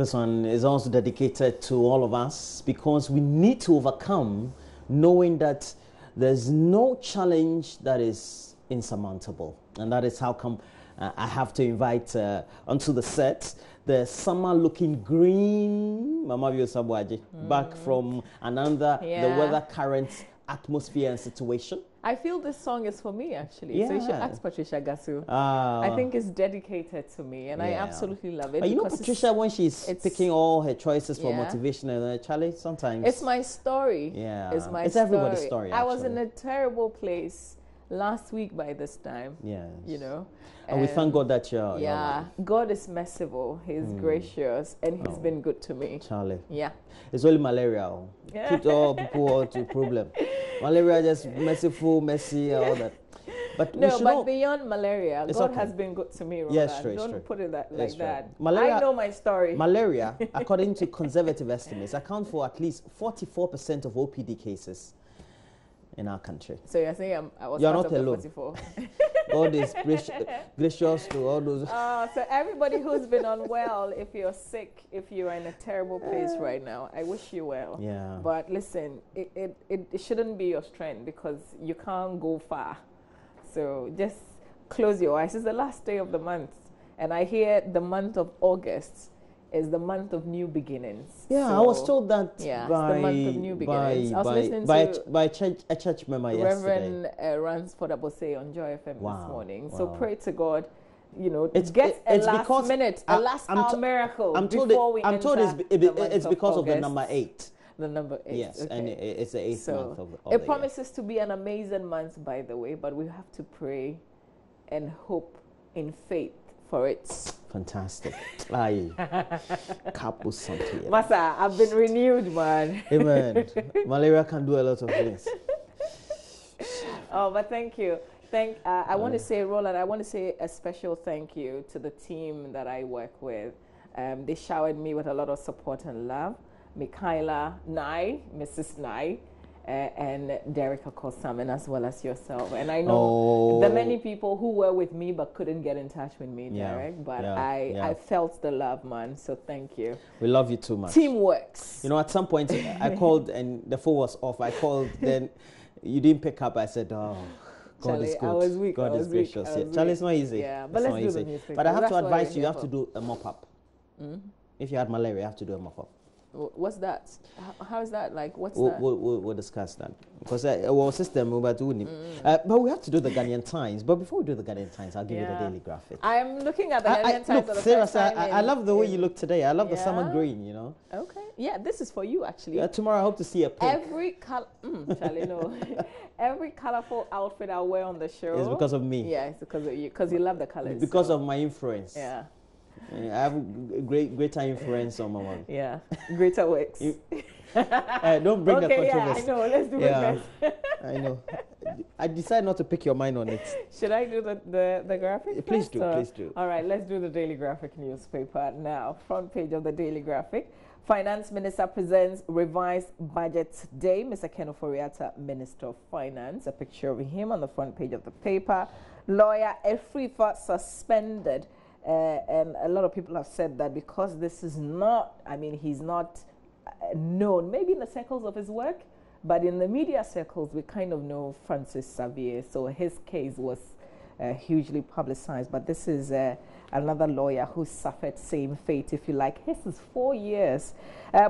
This one is also dedicated to all of us because we need to overcome knowing that there's no challenge that is insurmountable. And that is how come I have to invite onto the set the summer looking green Mama Vio Sabwaji back from another the weather current atmosphere and situation. I feel this song is for me actually. Yeah. So you should ask Patricia Gasu. I think it's dedicated to me and I absolutely love it. But you know Patricia, when she's picking all her choices for motivation and Charlie, sometimes it's my story. Yeah. It's my it's story. Everybody's story. I was in a terrible place last week by this time. Yes. You know. And we thank God that you're God is merciful, He's gracious, and He's been good to me. Charlie. Yeah. It's only malaria. Put all people to problem. Malaria just merciful, messy, all that. But no, but beyond malaria, God has been good to me, Robert. Yes, true. Don't put it like that. Malaria, I know my story. Malaria, according to conservative estimates, account for at least 44% of OPD cases in our country. So you're saying I was you're part not of alone. The 44. God is gracious to all those. So everybody who's been unwell, if you're sick, if you're in a terrible place right now, I wish you well. Yeah. But listen, it shouldn't be your strength because you can't go far. So just close your eyes. It's the last day of the month. And I hear the month of August is the month of new beginnings. Yeah, so I was told that by, the month of new beginnings. I was listening to a church member Reverend Ransford Abose on Joy FM this morning. So pray to God, you know, it's a last hour miracle before we enter it's because of the number 8. The number 8. Yes, okay. And it's the 8th month of it promises to be an amazing month, by the way, but we have to pray and hope in faith for it. Fantastic. Aye. Masa, I've been renewed, man. Amen. Malaria can do a lot of things. Oh, but thank you. I want to say, Roland, I want to say a special thank you to the team that I work with. They showered me with a lot of support and love. Michaela Nye, Mrs. Nye, and Derek Okosamen, as well as yourself. And I know the many people who were with me but couldn't get in touch with me, Derek. But I felt the love, man. So thank you. We love you too much. Team works. You know, at some point I called and the phone was off. I called, then you didn't pick up. I said, oh. God Charlie, is good. I was weak. God is gracious. Charlie, it's not easy. Yeah, but let's do the newspaper. But I have to advise you, you have to do a mop-up. If you had malaria, you have to do a mop-up. What's that? How is that? Like, what's that? That? We'll discuss that. Because our system, but we have to do the Ghanaian Times. But before we do the Ghanaian Times, I'll give you the daily graphic. I'm looking at the Ghanaian Times. Look, seriously, I love the way you look today. I love the summer green, you know. Okay. Yeah, this is for you, actually. Tomorrow, I hope to see a pink. Every Charlie, no. Every colorful outfit I wear on the show is because of me. Yeah, it's because of you. Because you love the colors. Because of my influence. Yeah. I have greater influence on my mom. Yeah, greater works. Don't bring the controversy. Yeah, I know. Let's do it first. I know. I decided not to pick your mind on it. Should I do the graphic? Please do. Please do. All right, let's do the Daily Graphic newspaper now. Front page of the Daily Graphic. Finance Minister presents revised budget today. Mr. Ken Ofori-Atta, Minister of Finance. A picture of him on the front page of the paper. Lawyer Efrifa suspended. And a lot of people have said that because this is not, he's not known, maybe in the circles of his work, but in the media circles, we kind of know Francis Xavier. So his case was hugely publicized. But this is another lawyer who suffered same fate, if you like. His is 4 years.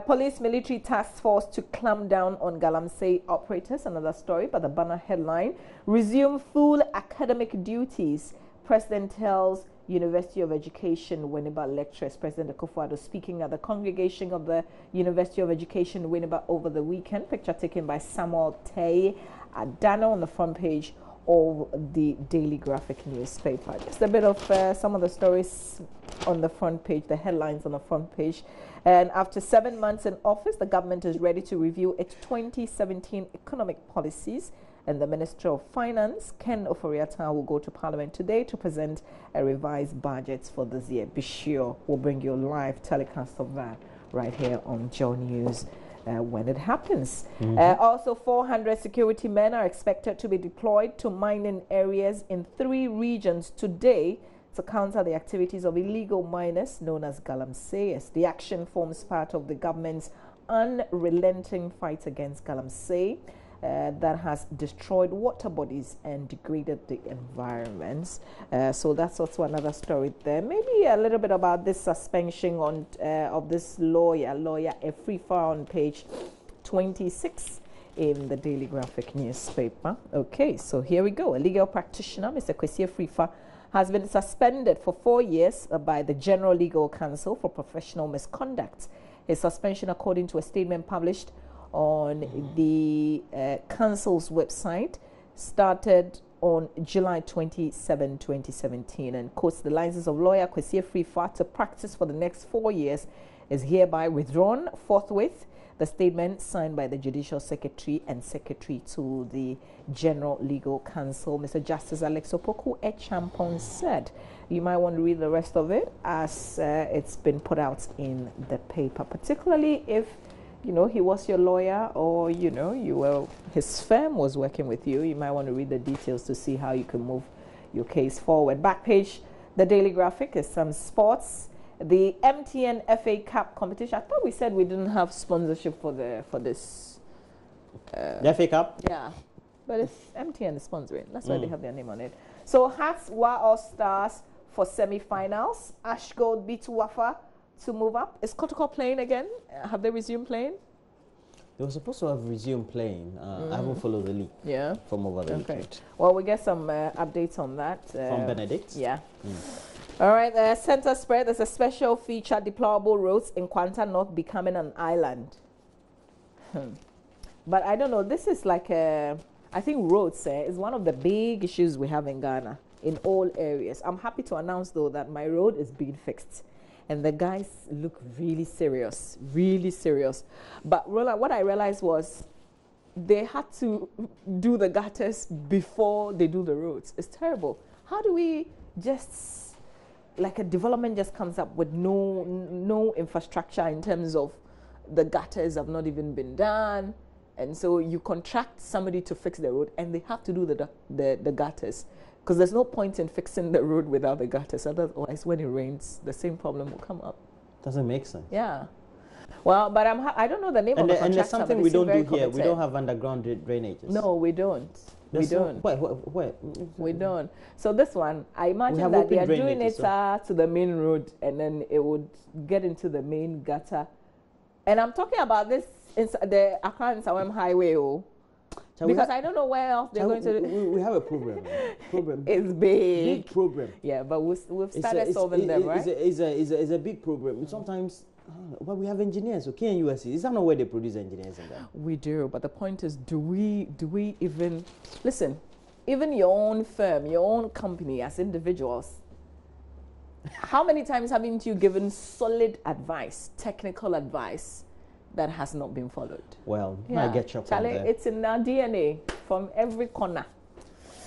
Police military task force to clamp down on Galamsey operators. Another story, but the banner headline, resume full academic duties. President tells University of Education Winneba lecturers. President Akufo-Addo speaking at the congregation of the University of Education Winneba over the weekend. Picture taken by Samuel Tay Adano on the front page of the Daily Graphic newspaper. Just a bit of some of the stories on the front page, the headlines on the front page. And after 7 months in office, the government is ready to review its 2017 economic policies. And the Minister of Finance, Ken Ofori-Atta, will go to Parliament today to present a revised budget for this year. Be sure we'll bring you a live telecast of that right here on Joe News when it happens. Also, 400 security men are expected to be deployed to mining areas in 3 regions today to counter the activities of illegal miners known as galamseyers. The action forms part of the government's unrelenting fight against galamsey that has destroyed water bodies and degraded the environments. So that's also another story there. Maybe a little bit about this suspension on of this lawyer Afrifa, on page 26 in the Daily Graphic newspaper. Okay, so here we go. A legal practitioner, Mr. Kwesi Afrifa, has been suspended for 4 years by the General Legal Council for professional misconduct. His suspension, according to a statement published on the council's website, started on July 27, 2017, and quotes, the license of lawyer Kwesi Afrifa to practice for the next 4 years is hereby withdrawn forthwith. The statement, signed by the Judicial Secretary and Secretary to the General Legal Council, Mr. Justice Alex Opoku Echampong, said. You might want to read the rest of it as it's been put out in the paper, particularly if you know he was your lawyer, or you know you were his firm was working with you. You might want to read the details to see how you can move your case forward. Back page, the Daily Graphic, is some sports. The MTN FA Cup competition. I thought we said we didn't have sponsorship for this. The FA Cup? Yeah, but it's MTN is sponsoring. That's why they have their name on it. So Hearts were All Stars for semi-finals. Ash Gold beat Wafa to move up. Is Kotoko playing again? Have they resumed playing? They were supposed to have resumed playing. I haven't followed the league from over the weekend. Well, we get some updates on that. From Benedict? Yeah. All right, center spread. There's a special feature, deplorable roads in Kwanta North becoming an island. But I don't know, this is like I think roads is one of the big issues we have in Ghana in all areas. I'm happy to announce though that my road is being fixed. And the guys look really serious, really serious. But Roland, what I realized was they had to do the gutters before they do the roads. It's terrible. How do we just... like a development just comes up with no infrastructure in terms of the gutters have not even been done, and so you contract somebody to fix the road and they have to do the gutters, because there's no point in fixing the road without the gutters. Otherwise, when it rains, the same problem will come up. Doesn't make sense. Yeah. Well, but I don't know the name of the contractor. And there's something we don't do here. We don't have underground drainages. No, we don't. We don't. Where? We don't. So this one, I imagine that they are doing it to the main road, and then it would get into the main gutter. And I'm talking about this in the Accra and Sawem Highway, because I don't know where else they're going to. We have a problem. It's big. Big problem. Yeah, but we've started solving them, right? It's a big problem. Sometimes. Well, we have engineers, okay, in USC. Is that not where they produce engineers in there? We do, but the point is, do we even listen? Even your own firm, your own company, as individuals, how many times haven't you given solid advice, technical advice, that has not been followed? Well, I get your point there. It's in our DNA from every corner.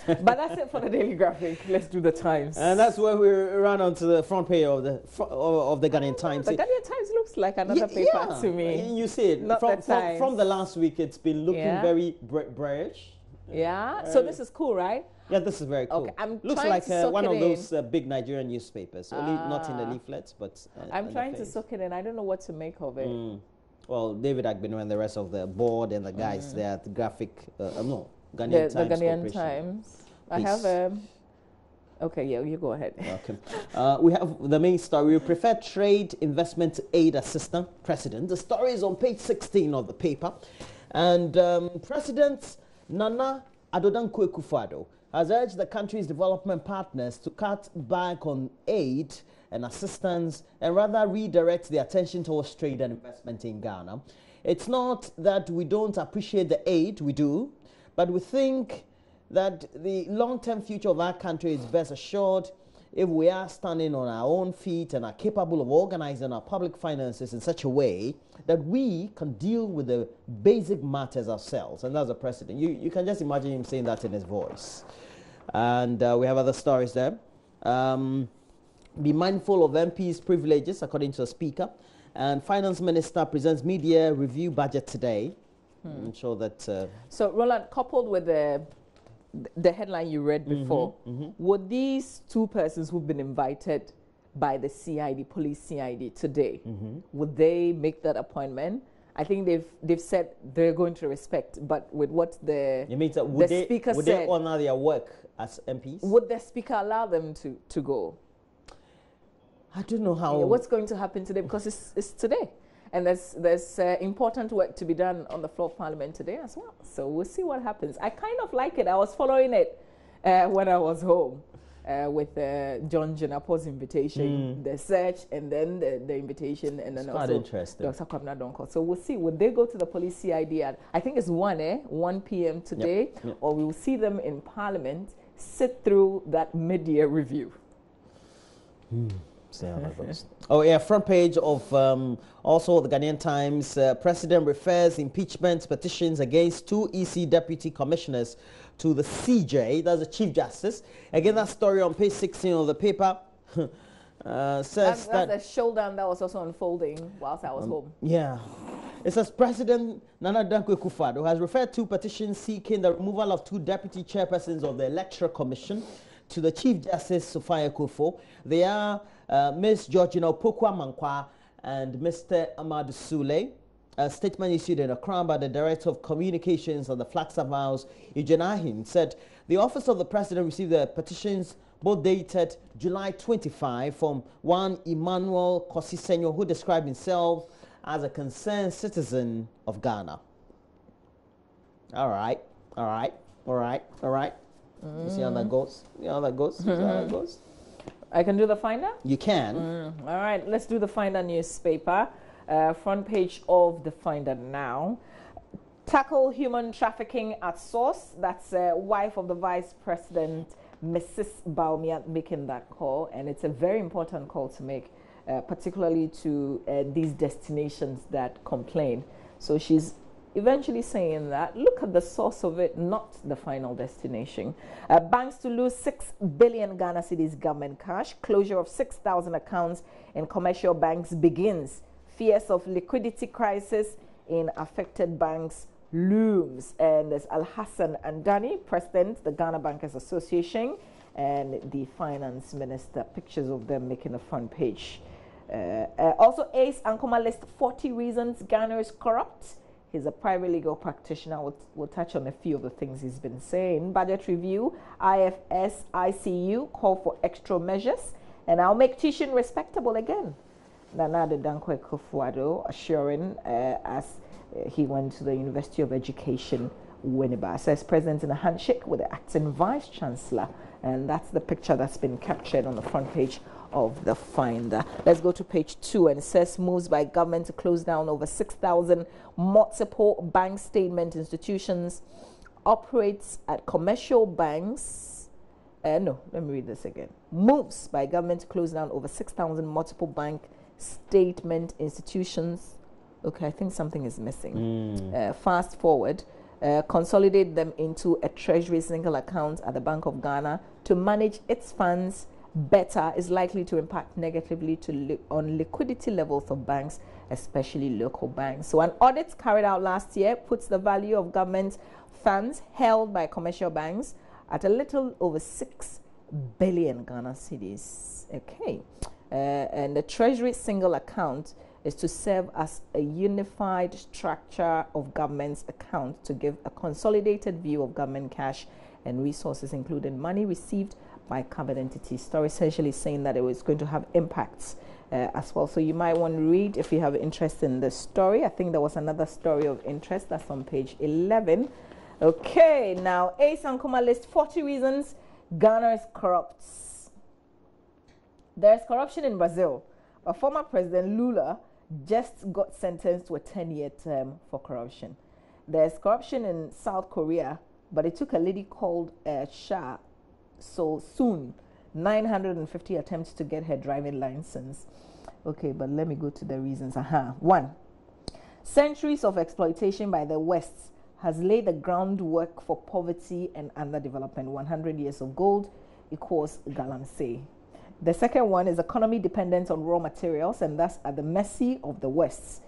But that's it for the Daily Graphic. Let's do the Times. And that's where we run onto the front page of the Ghanaian Times. The Ghanaian Times looks like another paper to me. You see it. From the last week, it's been looking very bearish. Yeah. So this is cool, right? Yeah, this is very cool. Okay, looks like one of those big Nigerian newspapers. Only not in the leaflets, but I'm trying to soak it in. I don't know what to make of it. Well, David Agbino and the rest of the board and the guys there at the graphic, Ghanaian Times. The Ghanaian Times. I have okay, yeah, you go ahead. Okay. We have the main story. We prefer trade investment aid assistant president. The story is on page 16 of the paper. And President Nana Addo Dankwa Akufo-Addo has urged the country's development partners to cut back on aid and assistance and rather redirect their attention towards trade and investment in Ghana. It's not that we don't appreciate the aid, we do, but we think that the long-term future of our country is best assured if we are standing on our own feet and are capable of organizing our public finances in such a way that we can deal with the basic matters ourselves. And that's the president. You can just imagine him saying that in his voice. And we have other stories there. Be mindful of MPs' privileges, according to the Speaker. And Finance Minister presents media review budget today. I'm sure that... so, Roland, coupled with the the headline you read before, would these two persons who've been invited by the CID, police CID today, would they make that appointment? I think they've said they're going to respect, but with what the speaker said, would they honor their work as MPs? Would the speaker allow them to go? I don't know how. Yeah, what's going to happen today, because it's today, and there's important work to be done on the floor of Parliament today as well. So we'll see what happens. I kind of like it. I was following it when I was home. With John Jenapo's invitation, the search, and then the invitation, and then also Dr. Kwabena Donkor. So we'll see. Would they go to the police CID at, I think it's 1 p.m. today, or we will see them in Parliament sit through that mid-year review. See how that goes. Oh yeah, front page of also the Ghanaian Times. President refers impeachment petitions against 2 EC deputy commissioners to the CJ, that's the Chief Justice. Again, that story on page 16 of the paper says that's a showdown that was also unfolding whilst I was home. Yeah. It says President Nana Dankwa Akufo-Addo has referred 2 petitions seeking the removal of 2 deputy chairpersons of the Electoral Commission to the Chief Justice Sophia Akufo. They are Ms. Georgina Opoku-Amankwa and Mr. Amadou Sule. A statement issued in Accra by the Director of Communications of the Flagstaff House, Eugene Ahin, said the Office of the President received the petitions both dated July 25 from one Emmanuel Kosisenyo, who described himself as a concerned citizen of Ghana. All right. You see how that goes? You see how that goes? I can do the Finder? You can. All right, let's do the Finder newspaper. Front page of the Finder now. Tackle human trafficking at source. That's wife of the Vice President, Mrs. Bawumia, making that call. And it's a very important call to make, particularly to these destinations that complain. So she's eventually saying that, look at the source of it, not the final destination. Banks to lose 6 billion Ghana cedis government cash. Closure of 6,000 accounts in commercial banks begins. Fears of liquidity crisis in affected banks looms. And there's Al-Hassan Andani, President, the Ghana Bankers Association, and the Finance Minister. Pictures of them making the front page. Also, Ace Ankoma lists 40 reasons Ghana is corrupt. He's a private legal practitioner. We'll touch on a few of the things he's been saying. Budget review, IFS, ICU call for extra measures, and I'll make teaching respectable again. Nana Dankwa Akufo-Addo assuring as he went to the University of Education, Winneba. Says present in a handshake with the acting Vice Chancellor, and that's the picture that's been captured on the front page of the Finder. Let's go to page 2, and it says moves by government to close down over 6,000 multiple bank statement institutions operates at commercial banks. No, let me read this again. Moves by government to close down over 6,000 multiple bank statement institutions. Okay, I think something is missing. Fast forward. Consolidate them into a treasury single account at the Bank of Ghana to manage its funds better is likely to impact negatively on liquidity levels of banks, especially local banks. So an audit carried out last year puts the value of government funds held by commercial banks at a little over 6 billion Ghana cedis. Okay. And the treasury single account is to serve as a unified structure of government's account to give a consolidated view of government cash and resources, including money received by covered entities. Story essentially saying that it was going to have impacts as well. So you might want to read if you have interest in the story. I think there was another story of interest that's on page 11. Okay, now Ace Ankoma lists 40 reasons Ghana is corrupt. There's corruption in Brazil. A former President Lula just got sentenced to a 10-year term for corruption. There's corruption in South Korea, but it took a lady called Cha So-soon 950 attempts to get her driving license. Okay, but let me go to the reasons. 1. Centuries of exploitation by the West has laid the groundwork for poverty and underdevelopment. 100 years of gold equals galamsey. The second one is economy dependent on raw materials, and that's at the mercy of the West.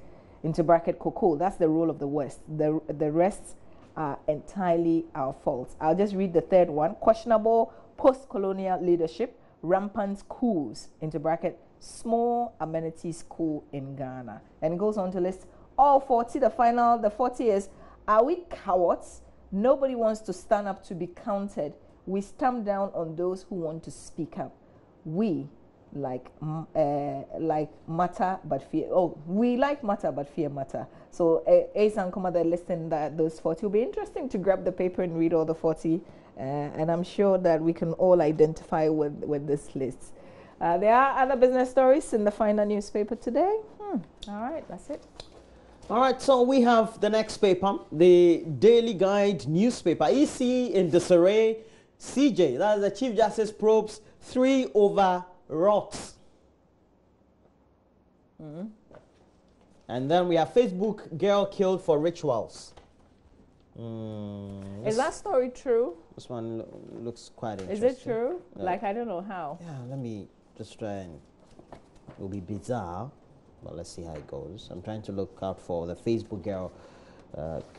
Into bracket cocoa, that's the role of the West. The rest are entirely our fault. I'll just read the third one. Questionable post-colonial leadership, rampant schools, into bracket, small amenity school in Ghana. And it goes on to list all 40. The 40 is, are we cowards? Nobody wants to stand up to be counted. We stamp down on those who want to speak up. We like matter but fear. Oh, we like matter but fear matter. So Ace and Kuma, they're listing that those 40. It'll be interesting to grab the paper and read all the 40. And I'm sure that we can all identify with this list. There are other business stories in the final newspaper today. All right, that's it. All right, so we have the next paper, the Daily Guide newspaper. EC in disarray. CJ, that is the Chief Justice probes 3 over rocks. And then we have Facebook girl killed for rituals. Is that story true? This one looks quite interesting. Is it true? Like, I don't know how. Yeah, let me just try and... It will be bizarre, but let's see how it goes. I'm trying to look out for the Facebook girl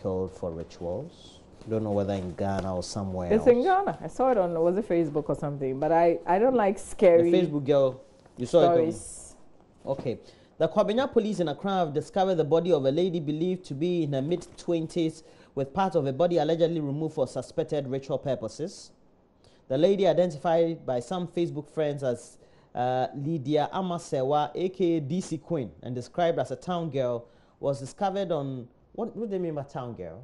killed for rituals. Don't know whether in Ghana or somewhere else. It's in Ghana. I saw it on, was it Facebook or something? But I don't like scary The Facebook girl, you saw stories. it on... Okay. The Kwabena police in Accra have discovered the body of a lady believed to be in her mid-20s with part of a body allegedly removed for suspected ritual purposes. The lady, identified by some Facebook friends as Lydia Amasewa, aka DC Queen, and described as a town girl, was discovered on... What do they mean by town girl?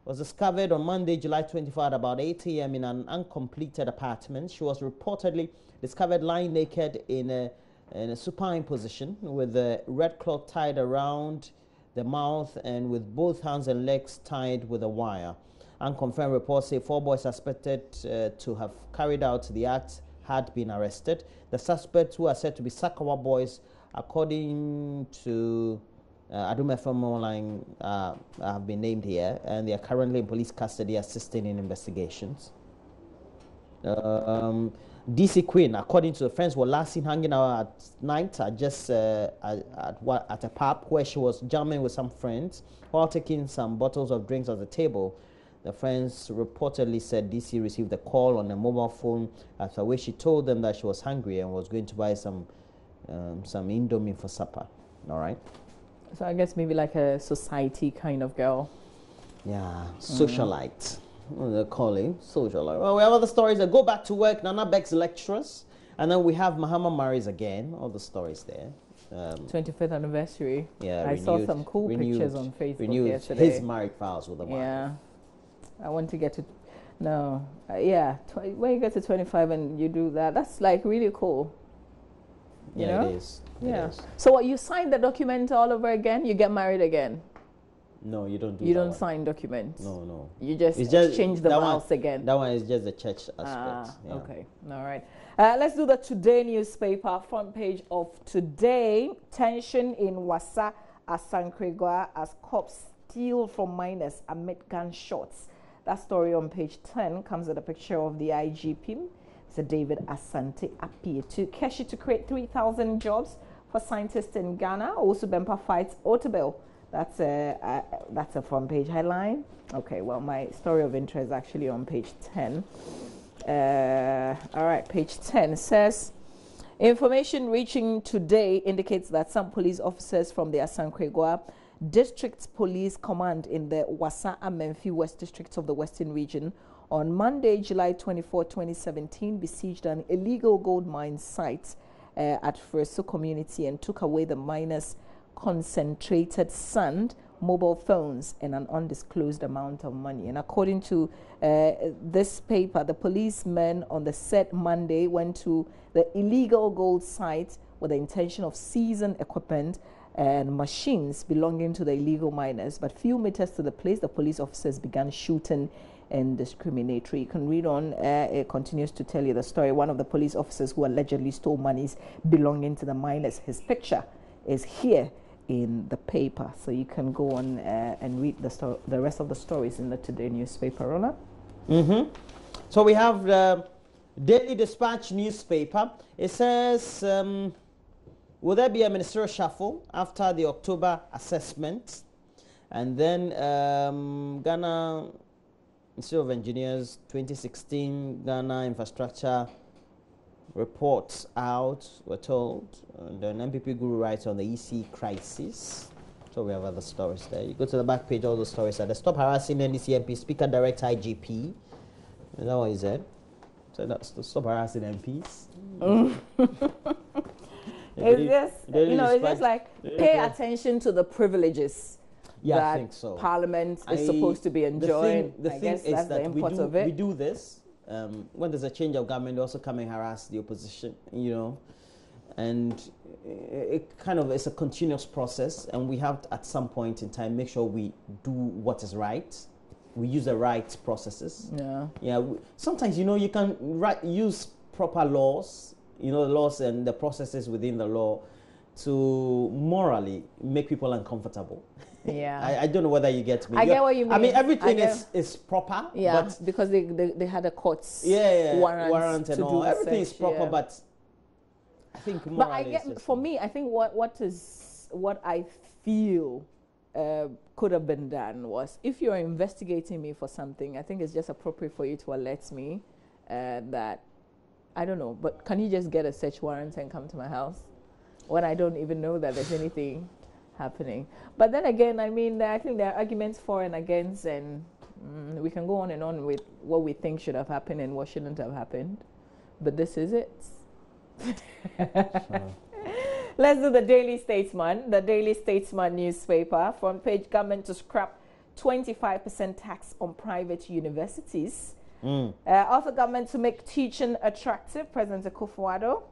Was discovered on Monday, July 24 at about 8 a.m. in an uncompleted apartment. She was reportedly discovered lying naked in a supine position with a red cloth tied around the mouth and with both hands and legs tied with a wire. Unconfirmed reports say 4 boys suspected to have carried out the act had been arrested. The suspects, who are said to be Sakawa boys, according to Adum FM Online, have been named here, and they are currently in police custody assisting in investigations. DC Queen, according to the friends, were last seen hanging out at night at a pub where she was jamming with some friends while taking some bottles of drinks at the table. The friends reportedly said DC received a call on a mobile phone, after which she told them that she was hungry and was going to buy some Indomie for supper. All right. So I guess maybe like a society kind of girl. Yeah, socialite. What they're calling socialite. Well, we have other stories that go back to work. Nana Beck's lecturers, and then we have Mahama marries again. All the stories there. 25th anniversary. Yeah, I saw some cool pictures on Facebook yesterday. His married vows with the wife. Yeah, I want to get to. No, yeah. When you get to 25 and you do that, that's like really cool. You know? It is. Yeah. It is. So what, you sign the document all over again? You get married again? No, you don't do You that don't one. sign documents? No. You just It's just change the that vows one, again? That one is just the church aspect. Yeah. Okay. All right. Let's do the Today newspaper front page of today. Tension in Wassa, Asankregwa as cops steal from miners amid gunshots. That story on page 10 comes with a picture of the IGP. Mr. David Asante appeared to Keshi to create 3,000 jobs for scientists in Ghana. Also, Bempa fights Otabel. That's a front page headline. Okay, well, my story of interest is actually on page 10. All right, page 10 says, information reaching today indicates that some police officers from the Asankregwa District Police Command in the Wassa and Menfi West Districts of the Western Region on Monday, July 24, 2017, besieged an illegal gold mine site at Freso community and took away the miners' concentrated sand, mobile phones, and an undisclosed amount of money. And according to this paper, the policemen on the said Monday went to the illegal gold site with the intention of seizing equipment and machines belonging to the illegal miners. But few meters to the place, the police officers began shooting and discriminatory. You can read on. It continues to tell you the story. One of the police officers who allegedly stole monies belonging to the miners, his picture is here in the paper, so you can go on and read the rest of the stories in the Today newspaper. Rona? So we have the Daily Dispatch newspaper. It says, will there be a ministerial shuffle after the October assessment? And then Ghana Institute of Engineers 2016 Ghana infrastructure reports out, we're told. And then MPP Guru writes on the EC crisis. So we have other stories there. You go to the back page, all the stories are there. Stop harassing NDC MP, Speaker Direct IGP. Is that what he said? So that's to stop harassing MPs. It's just, it's just like pay attention to the privileges that I think so. Parliament is supposed to be enjoying. The thing is that's that the import of it. we do this when there's a change of government. They also come and harass the opposition, and it kind of is a continuous process. And we have to, at some point in time, make sure we do what is right. We use the right processes. Yeah. Sometimes you can use proper laws. The laws and the processes within the law to morally make people uncomfortable. Yeah. I don't know whether you get me. I get what you mean. I mean, everything is proper. Yeah, but because they had a court's warrant and all. Everything is proper, yeah. But I think morally But I get, for me, I think what I feel could have been done was, if you're investigating me for something, I think it's just appropriate for you to alert me that, I don't know, but can you just get a search warrant and come to my house when I don't even know that there's anything happening? But then again, I mean, I think there are arguments for and against, and we can go on and on with what we think should have happened and what shouldn't have happened. But this is it. Sure. Let's do the Daily Statesman. The Daily Statesman newspaper. Front page: government to scrap 25% tax on private universities. Also, government to make teaching attractive. President Akufo-Addo.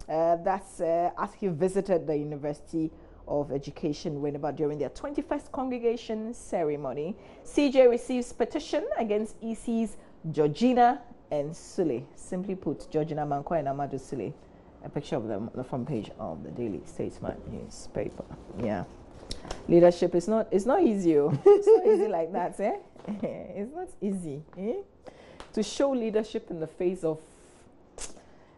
That's as he visited the University of Education Winneba during their 21st congregation ceremony. CJ receives petition against EC's Georgina and Sule. Simply put, Georgina Manko and Amadou Sule. A picture of them on the front page of the Daily Statesman newspaper. Yeah. Leadership is not easy. It's not easy like that, eh? It's not easy, eh? To show leadership in the face of,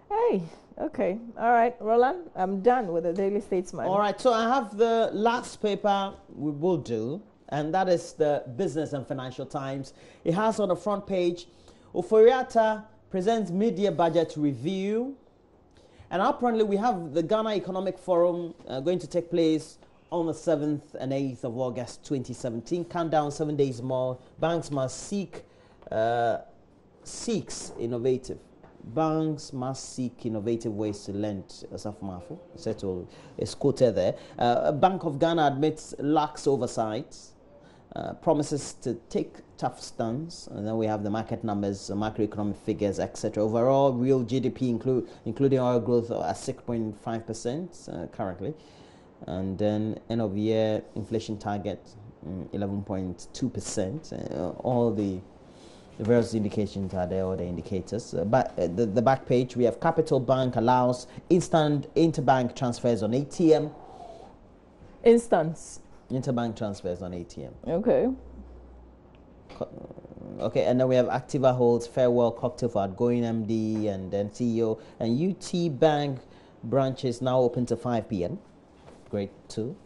hey, okay, all right, Roland, I'm done with the Daily Statesman. All right, so I have the last paper we will do, and that is the Business and Financial Times. It has on the front page, Ofori-Atta presents mid-year budget review. And apparently we have the Ghana Economic Forum going to take place on the 7th and 8th of August 2017. Countdown 7 days more. Banks must seek innovative ways to lend. Asaf Settle is quoted there. Bank of Ghana admits lax oversight, promises to take tough stance, and then we have the market numbers, macroeconomic figures, etc. Overall, real GDP, including oil growth, at 6.5% currently, and then end of year inflation target 11.2%. All the various indications are there, all the indicators. But the back page, we have Capital Bank allows instant interbank transfers on ATM. Interbank transfers on ATM. Okay. Okay, and then we have Activa holds farewell cocktail for outgoing MD and then CEO. And UT Bank branches now open to 5 p.m. Great too.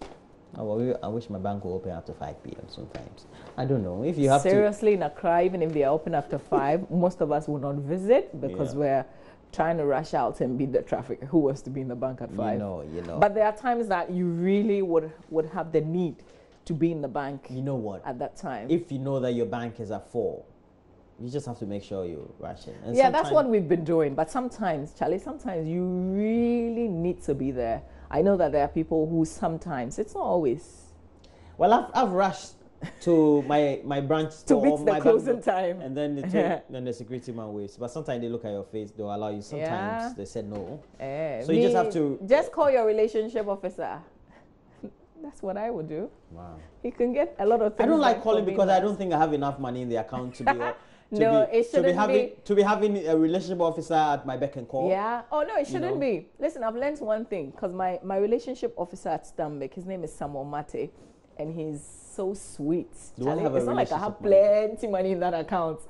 I wish my bank will open after 5 p.m. sometimes. I don't know if you have seriously, in Accra, even if they are open after 5, most of us will not visit because we're trying to rush out and beat the traffic. Who wants to be in the bank at 5? You know. But there are times that you really would have the need to be in the bank. You know what? At that time. If you know that your bank is at 4, you just have to make sure you rush in. And that's what we've been doing. But sometimes, Charlie, you really need to be there. I know that there are people who sometimes, it's not always. Well, I've rushed to my branch to beat the closing time, and then then the security man waits. But sometimes they look at your face, they'll allow you. Sometimes they said no. So you just have to call your relationship officer. That's what I would do. Wow. He can get a lot of things. I don't like calling because I don't think I have enough money in the account to be to be having a relationship officer at my beck and call. Yeah. Oh no, it shouldn't be. Listen, I've learned one thing because my relationship officer at Stanbic, his name is Samuel Mate, and he's so sweet. It's not like I have plenty money in that account,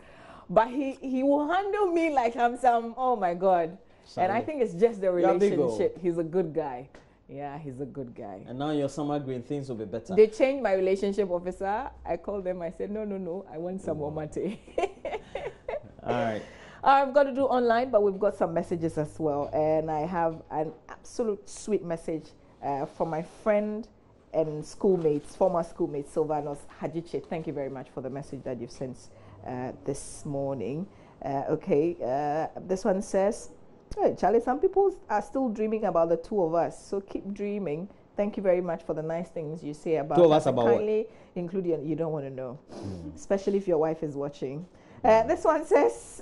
but he will handle me like I'm some. Oh my God. And I think it's just the relationship. He's a good guy. Yeah, he's a good guy. And now you're Summer Green, things will be better. They changed my relationship officer. I called them. I said, no, I want some more money. All right. I've got to do online, but we've got some messages as well. And I have an absolute sweet message from my friend and schoolmates, former schoolmate, Sylvanos Hajiche. Thank you very much for the message that you've sent this morning. This one says, hey, Charlie, some people are still dreaming about the two of us, so keep dreaming. Thank you very much for the nice things you say about us. Kindly include you don't want to know, especially if your wife is watching. This one says,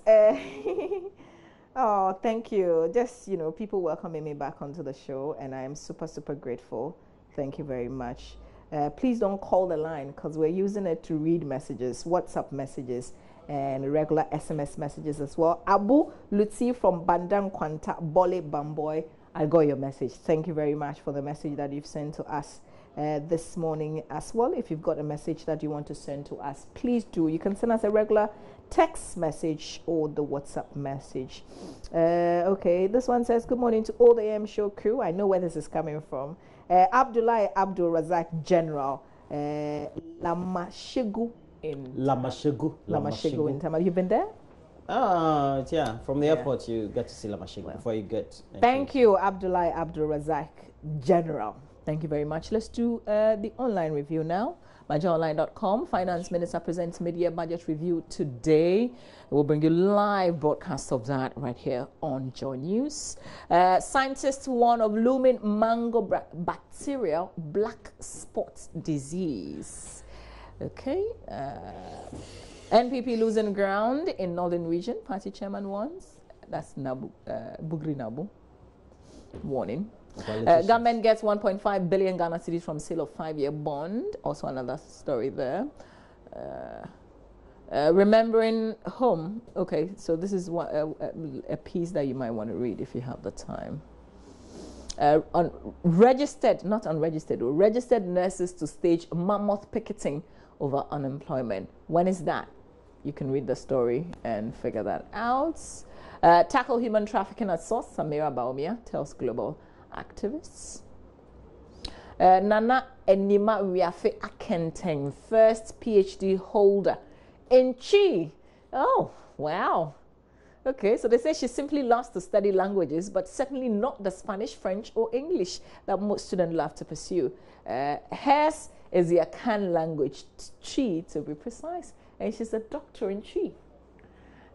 oh, thank you. Just, people welcoming me back onto the show, and I am super, super grateful. Thank you very much. Please don't call the line because we're using it to read messages, WhatsApp messages, and regular SMS messages as well. Abu Lutzi from Bandang Kwanta, Bole Bamboy. I got your message. Thank you very much for the message that you've sent to us this morning as well. If you've got a message that you want to send to us, please do. You can send us a regular text message or the WhatsApp message. This one says, good morning to all the AM show crew. I know where this is coming from. Abdullah Abdul Razak General, Lamashegu in Lamashegu in Tamale. You've been there? Yeah. From the airport, you get to see Lamashegu before you get. Thank you, Abdullah Abdul Razak General. Thank you very much. Let's do the online review now. MyJoyOnline.com. Finance Minister presents mid-year budget review today. We'll bring you live broadcast of that right here on Joy News. Scientists warn of looming mango bacterial black spot disease. NPP losing ground in Northern Region. Party chairman warns. That's Bugri Nabu. Warning. Government gets 1.5 billion Ghana cedis from sale of 5-year bond. Also another story there. Remembering home. Okay, so this is a piece that you might want to read if you have the time. Registered nurses to stage mammoth picketing over unemployment. When is that? You can read the story and figure that out. Tackle human trafficking at source. Samira Baumia tells Global activists. Nana Enima Wiafe Akenteng, first PhD holder in Chi. Oh, wow. Okay, so they say she simply loves to study languages, but certainly not the Spanish, French, or English that most students love to pursue. Hers is the Akan language, Chi to be precise, and she's a doctor in Chi.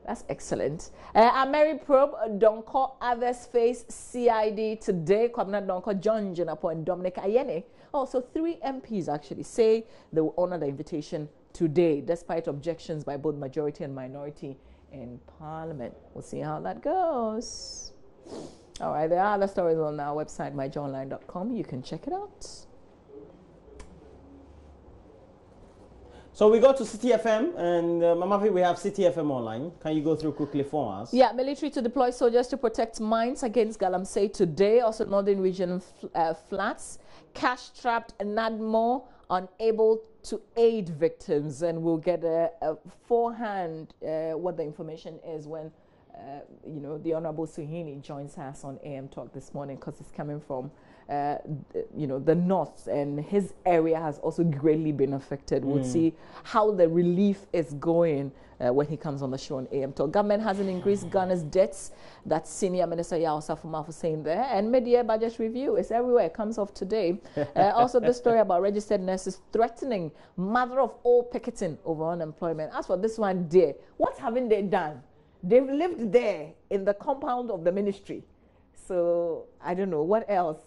That's excellent. Mary Probe, Donko, others face CID today. Kwabena Donko, John Jenapo, and Dominic Ayene. Also, 3 MPs actually say they will honor the invitation today, despite objections by both majority and minority in Parliament. We'll see how that goes. All right, there are other stories on our website, myjoyonline.com. You can check it out. So we go to City FM, and Mamavi, we have City FM online. Can you go through quickly for us? Yeah, military to deploy soldiers to protect mines against Galamsey today. Also, Northern Region flats. Cash-strapped Nadmo unable to aid victims. And we'll get a forehand what the information is when, the Honorable Suhini joins us on AM Talk this morning, because it's coming from the north, and his area has also greatly been affected. We'll see how the relief is going when he comes on the show on AM Talk. Government hasn't increased Ghana's debts. That's Senior Minister Yao Safumafu saying there. And mid-year budget review is everywhere. It comes off today. Also, the story about registered nurses threatening mother of all picketing over unemployment. As for this one, dear, what haven't they done? They've lived there in the compound of the ministry. So I don't know what else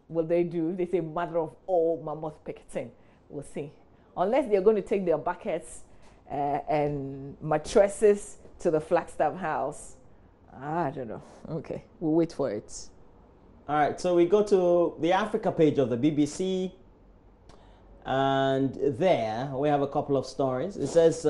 will they do. They say mother of all mammoth picketing. We'll see. Unless they're going to take their buckets and mattresses to the Flagstaff house. I don't know. Okay, we'll wait for it. All right, so we go to the Africa page of the BBC, and there we have a couple of stories. It says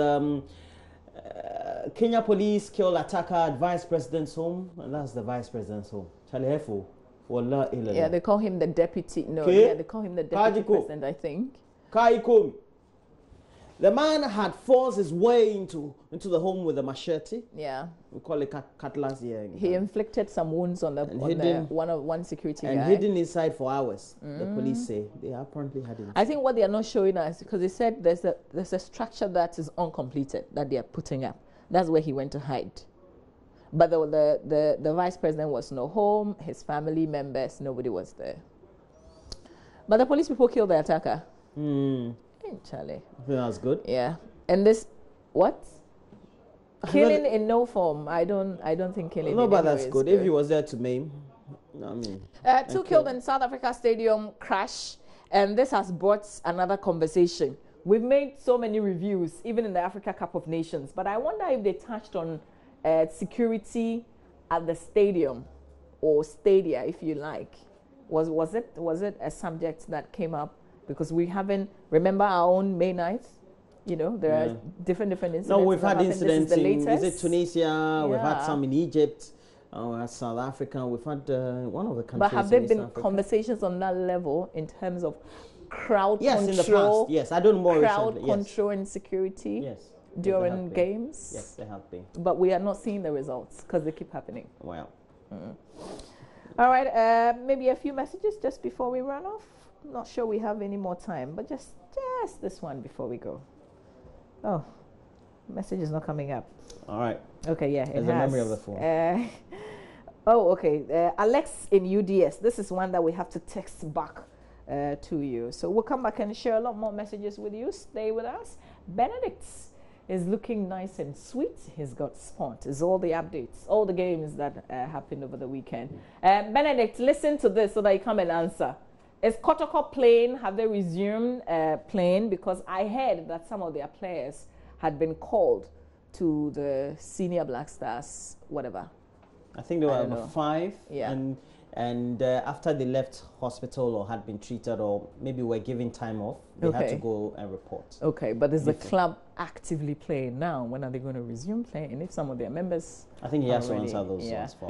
Kenya police kill attacker at vice president's home, and that's the vice president's home. Charlie Hefo. Yeah, they call him the deputy. No, yeah, they call him the deputy president, I think. The man had forced his way into the home with a machete. Yeah. We call it cutlass here. He inflicted some wounds on one security and guy. hidden inside for hours. The police say they apparently had him. I think what they are not showing us, because they said there's a structure that is uncompleted that they are putting up. That's where he went to hide. But the vice president was no home. His family members, nobody was there. But the police people killed the attacker. Charlie. I think that's good. Yeah. And this, what? Killing in no form. I don't think killing. No, but that's good. If he was there to maim, I mean. 2 killed in South Africa Stadium crash, and this has brought another conversation. We've made so many reviews, even in the Africa Cup of Nations, but I wonder if they touched on security at the stadium or stadia, if you like. Was it a subject that came up? Because we haven't, remember our own May 9th? You know, there are different incidents. No, we've had incidents in, is it Tunisia? Yeah. We've had some in Egypt, South Africa. We've had one of the countries. But have there been Africa. Conversations on that level in terms of crowd control? In the past. Yes, I don't know more crowd recently. control and security. Yes. During games. Yes, they have been. But we are not seeing the results because they keep happening. Wow. All right, maybe a few messages just before we run off. Not sure we have any more time, but just this one before we go. Oh, message is not coming up. All right. Okay, yeah, There's a memory of the phone. Okay. Alex in UDS. This is one that we have to text back to you. So we'll come back and share a lot more messages with you. Stay with us. Benedict is looking nice and sweet. He's got spot. Is all the updates, all the games that happened over the weekend. Benedict, listen to this so that you come and answer. Is Kotoko playing? Have they resumed playing? Because I heard that some of their players had been called to the senior Black Stars, whatever. I think they were 5. Yeah. And after they left hospital or had been treated or maybe were given time off, they had to go and report. Okay, but is the club actively playing now? When are they going to resume playing? And if some of their members... I think he has to answer those ones for